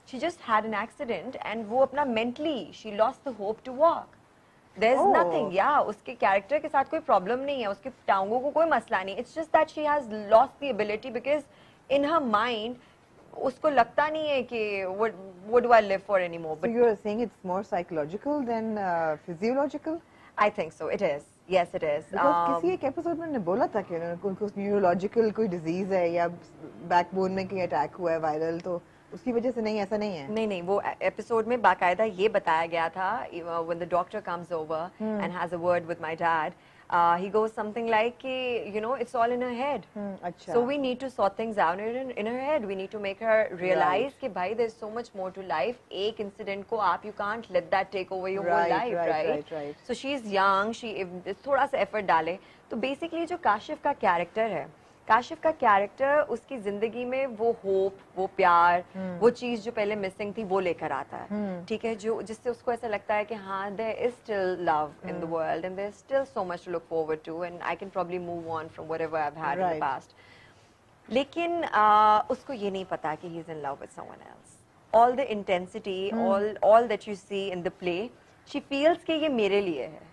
she just had an accident and वो अपना mentally she lost the hope to walk. There's nothing, yeah, उसके character के साथ कोई problem नहीं है, उसके टांगों को कोई मसला नहीं. It's just that she has lost the ability because in her mind उसको लगता नहीं है कि what do I live for anymore. So you're saying it's more psychological than physiological? I think so. It is. Yes, it is. Because किसी एक episode में ने बोला था कि उनको न्यूरोलॉजिकल कोई डिजीज है या बैकबोन में कहीं अटैक हुआ है वायरल, तो उसकी वजह से नहीं, ऐसा नहीं है. नहीं, वो एपिसोड में बाकायदा ये बताया गया था. When the doctor comes over and has a word with my dad, he goes something like, you know, it's all in her head. So we need to sort things out in her head. We need to make her realize कि भाई there's so much more to life. एक incident को आप you can't let that take over your whole life, right? So she's young. She थोड़ा सा effort डाले. तो basically जो काशिफ का character है, काशिफ का कैरेक्टर उसकी जिंदगी में वो होप, वो प्यार, वो चीज जो पहले मिसिंग थी वो लेकर आता है. ठीक है, जो जिससे उसको ऐसा लगता है कि हाँ there is still love in the world and there is still so much to look forward to and I can probably move on from whatever I have had in the past. लेकिन उसको ये नहीं पता कि he is in love with someone else. All the intensity, all that you see in the play, she feels कि ये मेरे लिए है.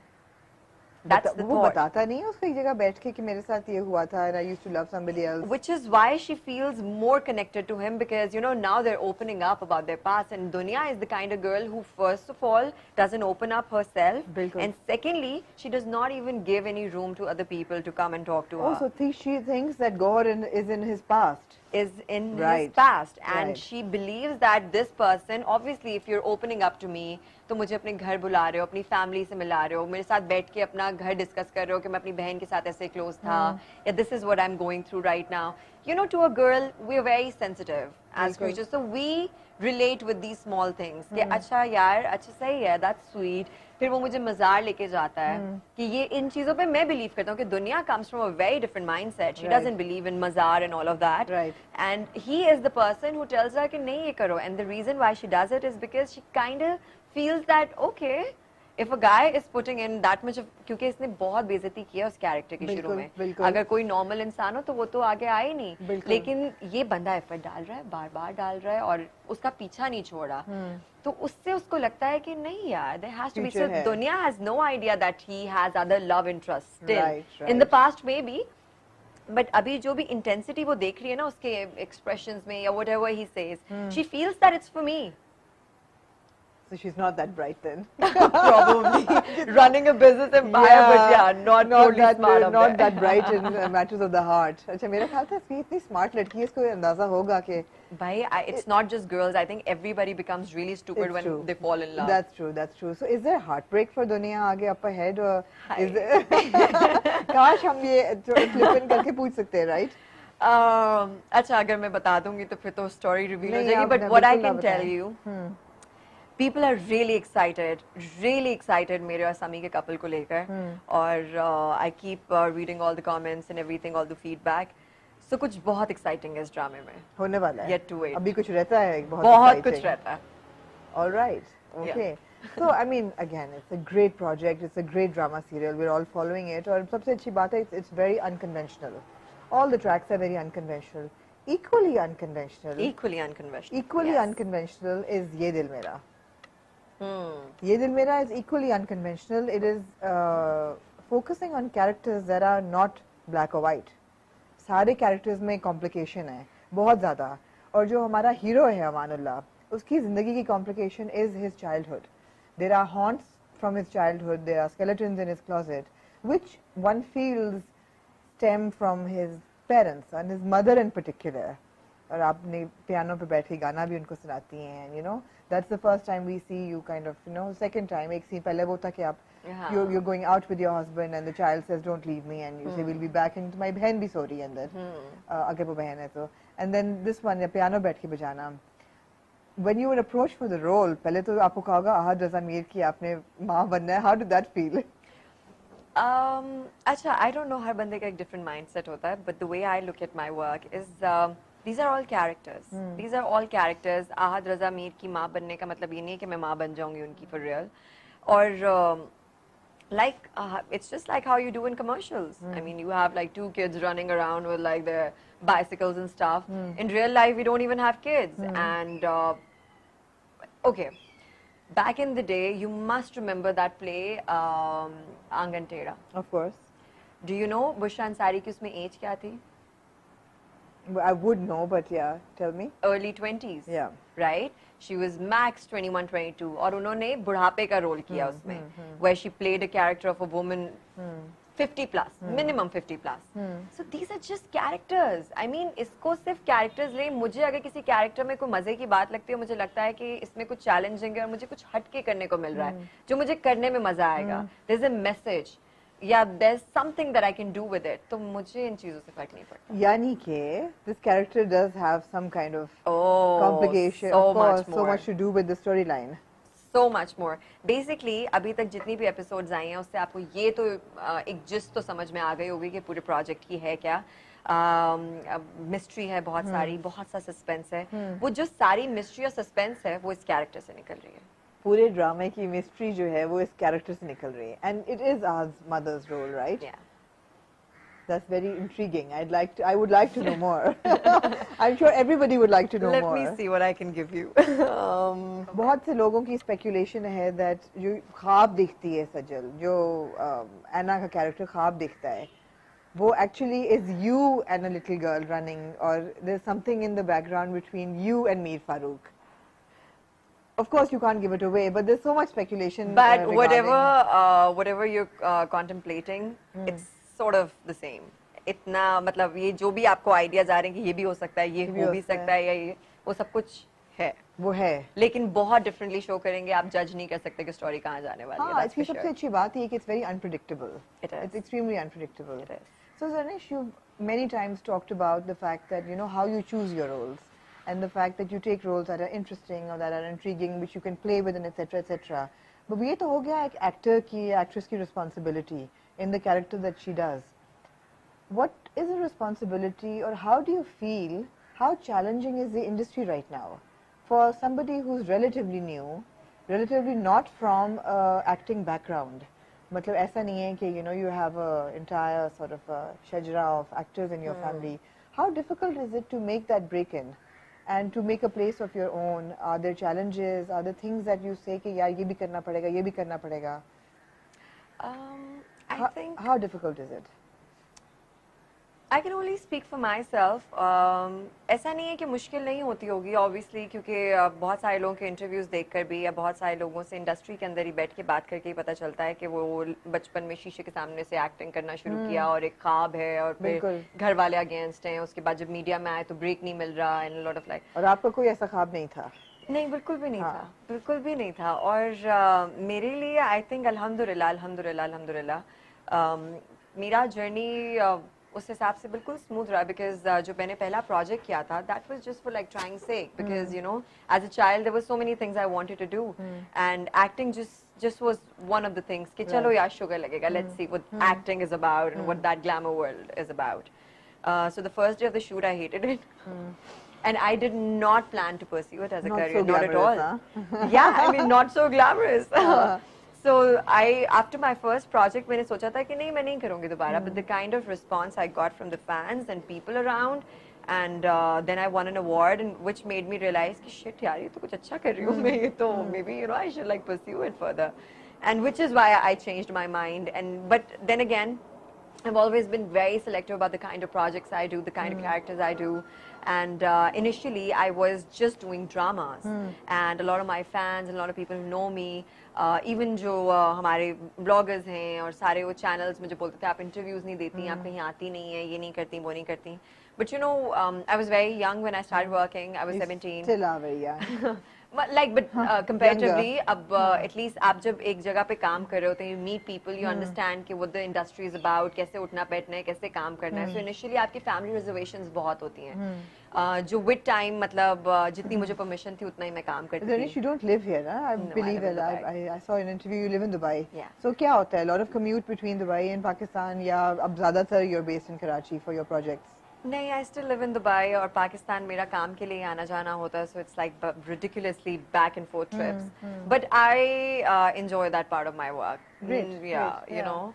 वो बताता नहीं है उसको एक जगह बैठ के कि मेरे साथ ये हुआ था and I used to love somebody else. Which is why she feels more connected to him because you know now they're opening up about their past and Dunya is the kind of girl who first of all doesn't open up herself and secondly she does not even give any room to other people to come and talk to her. Also she thinks that God is in his past. Is in his past and she believes that this person, obviously if you're opening up to me तो मुझे अपने घर बुला रहे हो, अपनी family से मिला रहे हो, मेरे साथ बैठ के अपना घर डिस्कस कर रहे हो कि मैं अपनी बहन के साथ ऐसे क्लोज था या this is what I am going through right now. You know, to a girl, we are very sensitive as creatures, so we relate with these small things. कि अच्छा यार, अच्छा सही है, that's sweet. फिर वो मुझे मज़ार लेके जाता है कि ये इन चीज़ों पे मैं बिलीव करता हूँ कि दुनिया comes from a very different mindset. She doesn't believe in मज़ार and all of that. And he is the person who tells her कि नहीं ये करो. And the reason why she does it is because she kind of feels that okay. If a guy is putting in that much of, क्योंकि इसने बहुत बेइज्जती की है उस कैरेक्टर की शुरू में. अगर कोई नॉर्मल इंसान हो तो वो तो आगे आए नहीं, लेकिन ये बंदा एफर्ट डाल रहा है, बार बार डाल रहा है और उसका पीछा नहीं छोड़ा. तो उससे उसको लगता है कि नहीं यार, there has to be, so दुनिया has no idea that he has other love interests still in the past maybe. But अभी जो भी इंटेंसिटी वो देख रही है ना उसके एक्सप्रेशंस में या whatever he says, she feels that it's for me. So she's not that bright then. Probably running a business empire, but yeah, not totally smart. Not that bright in matters of the heart. अच्छा मेरा ख्याल था ये इतनी smart लड़की है, इसको अंदाजा होगा कि भाई it's not just girls. I think everybody becomes really stupid when they fall in love. That's true. That's true. So is there heartbreak for दुनिया आगे up ahead or is there? काश हम ये flip in करके पूछ सकते हैं, right? अच्छा अगर मैं बता दूंगी तो फिर तो story reveal हो जाएगी. But what I can tell you. People are really excited मेरे और समी के couple को लेकर और I keep reading all the comments and everything, all the feedback. So कुछ बहुत exciting है इस ड्रामे में. होने वाला है. Yet to wait. अभी कुछ रहता है बहुत कुछ रहता है. All right. Okay. So I mean again it's a great project. It's a great drama serial. We're all following it. और सबसे अच्छी बात है it's very unconventional. All the tracks are very unconventional. Equally unconventional is ये दिल मेरा. ये दिल मेरा is equally unconventional. It is focusing on characters that are not black or white. सारे characters में complication है बहुत ज़्यादा. और जो हमारा hero है अमानुल्लाह, उसकी ज़िंदगी की complication is his childhood. There are haunts from his childhood. There are skeletons in his closet, which one feels stem from his parents and his mother in particular. और आपने piano पे बैठ के गाना भी उनको सुनाती हैं, you know. That's the first time we see you kind of, you know, second time एक scene पहले वो था कि आप you're going out with your husband and the child says don't leave me and you say we'll be back and my बहन भी sorry and then अगर वो बहन है तो and then this one piano बैठ के बजाना. When you were approached for the role पहले तो आपको कहा होगा आहद रज़ा मीर की आपने माँ बनना है. How did that feel? अच्छा I don't know, हर बंदे का एक different mindset होता है, but the way I look at my work is these are all characters. These are all characters. Ahad रज़ा मीर की माँ बनने का मतलब ये नहीं है कि मैं माँ बन जाऊंगी उनकी for real. और like it's just like how you do in commercials. I mean you have like two kids running around with like their bicycles and stuff. In real life we don't even have kids and Okay. Back in the day, you must remember that play, Angan Tera. Of course. Do you know Bushra Ansari की उसमें age क्या थी? I would know, but yeah, tell me. Early 20s. Yeah. Right? She was max 21, 22. और उन्होंने बुढ़ापे का role किया उसमें. Where she played a character of a woman 50 plus, minimum 50 plus. So these are just characters. I mean, इसको सिर्फ characters ले, मुझे अगर किसी character में कोई मजे की बात लगती है, मुझे लगता है कि इसमें कुछ challenging है और मुझे कुछ हटके करने को मिल रहा है, जो मुझे करने में मजा आएगा. There's a message. Yeah, there's something that I can do with it. तो मुझे इन चीजों से फर्क नहीं पड़ता. यानी कि this character does have some kind of complication, so of course, much more. so much to do with the storyline. So much more. Basically, अभी तक जितनी भी episodes आई हैं, उससे आपको ये तो एक gist तो समझ में आ गई होगी कि पूरे project की है क्या. Mystery है बहुत सारी, बहुत सा suspense है. वो जो सारी mystery और suspense है, वो इस character से निकल रही है. पूरे ड्रामे की मिस्ट्री जो है वो इस कैरेक्टर से निकल रही है and it is our mother's role right that's very intriguing I would like to know more I am sure everybody would like to know more let me see what I can give you बहुत से लोगों की speculation है that जो ख्वाब दिखती है सजल जो एना का कैरेक्टर ख्वाब दिखता है वो actually is you and a little girl running और there is something in the background between you and Mir Farooq. Of course, you can't give it away, but there's so much speculation. But whatever you're contemplating, it's sort of the same. इतना मतलब ये जो भी आपको ideas आ रहे हैं कि ये भी हो सकता है, ये हो भी सकता है या ये वो सब कुछ है. वो है. लेकिन बहुत differently show करेंगे. आप judge नहीं कर सकते कि story कहाँ जाने वाली है. हाँ, इसकी सबसे अच्छी बात है कि it's very unpredictable. It is. It's extremely unpredictable. It is. So Zarnish, you've many times talked about the fact that you know how you choose your roles. And the fact that you take roles that are interesting or that are intriguing, which you can play with, and etc. etc. But ये तो हो गया एक actor की, actress की responsibility in the character that she does. What is the responsibility, or how do you feel? How challenging is the industry right now for somebody who's relatively new, relatively not from acting background? मतलब ऐसा नहीं है कि you know you have a entire sort of shajara of actors in your family. How difficult is it to make that break in? And to make a place of your own, are there challenges? Are there things that you say कि यार ये भी करना पड़ेगा, ये भी करना पड़ेगा? I think how difficult is it? I can only speak for myself. ऐसा नहीं है कि मुश्किल नहीं होती होगी obviously क्योंकि बहुत सारे लोगों के interviews देखकर भी या बहुत सारे लोगों से इंडस्ट्री के अंदर ही बैठ के बात करके ही पता चलता है कि वो बचपन में शीशे के सामने से एक्टिंग करना शुरू किया और एक ख्वाब है और फिर घर वाले अगेंस्ट हैं उसके बाद जब मीडिया में आए तो ब्रेक नहीं मिल रहा एंड लॉट ऑफ लाइक. और आपका कोई ऐसा ख्वाब नहीं था? नहीं बिल्कुल भी नहीं था, बिल्कुल भी नहीं था. और मेरे लिए आई थिंक अल्हम्दुलिल्लाह अल्हम्दुलिल्लाह अल्हम्दुलिल्लाह मेरा जर्नी उस हिसाब से बिल्कुल स्मूथ रहा बिकॉज जो मैंने पहला प्रोजेक्ट किया था that was just for like trying sake because you know as a child there were so many things I wanted to do and acting just was one of the things कि चलो यार sugar लगेगा, let's see what acting is about and what that glamour world is about. So the first day of the shoot I hated it. And I did not plan to pursue it as a career, so not at all. Huh? Yeah, I mean not so glamorous. So after my first project मैंने सोचा था कि नहीं मैं नहीं करूँगी दोबारा, but the kind of response I got from the fans and people around, and then I won an award, and which made me realize कि shit यार ये तो कुछ अच्छा कर रही हूँ मैं, ये तो maybe you know I should like pursue it further, and which is why I changed my mind. And but then again I've always been very selective about the kind of projects I do, the kind of characters I do. And initially I was just doing dramas, and a lot of my fans and a lot of people who know me, even जो हमारे bloggers हैं और सारे वो channels मुझे बोलते थे आप interviews नहीं देती, आप कहीं आती नहीं है, ये नहीं करती, वो नहीं करती. But you know, I was very young when I started working. I was 17. Still are very young. But comparatively, अब at least आप जब एक जगह पे काम कर रहे होते हैं, you meet people, you understand कि what the industry is about, कैसे उठना बैठना है, कैसे काम करना है. So initially आपकी family reservations बहुत होती हैं. जो with time मतलब जितनी मुझे permission थी उतना ही मैं काम करती थी. Zarnish, you don't live here, huh? I believe it. I saw an interview. You live in Dubai. Yeah. So क्या होता है? A lot of commute between Dubai and Pakistan, या अब ज़्यादातर you're based in Karachi for your projects? नहीं, I still live in Dubai और पाकिस्तान मेरा काम के लिए आना जाना होता है, so it's like ridiculously back and forth trips. But I enjoy that part of my work. Great. Yeah, you know.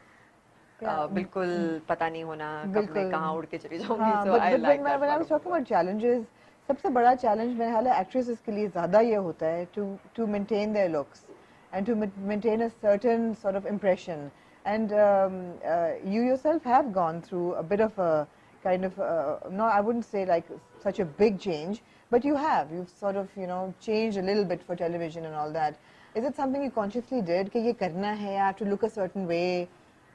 बिल्कुल पता नहीं होना कब मैं कहाँ उड़ के चली जाऊँगी, so I like that. When I was talking about challenges, सबसे बड़ा चैलेंज मेरे ख्याल है एक्ट्रेसेस के लिए ज़्यादा ये होता है to maintain their looks and to maintain a certain sort of impression. And you yourself have gone through a bit of a kind of no, I wouldn't say like such a big change, but you've sort of changed a little bit for television and all that. Is it something you consciously did कि ये करना है, I have to look a certain way,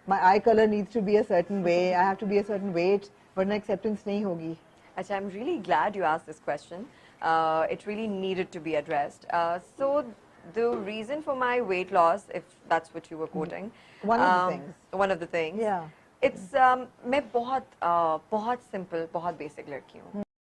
my eye color needs to be a certain way, I have to be a certain weight, वरना acceptance नहीं होगी? Achha, I'm really glad you asked this question. It really needed to be addressed. So the reason for my weight loss, if that's what you were quoting, One of the things. One of the things. Yeah. It's मैं बहुत simple, बहुत basic लड़की हूँ.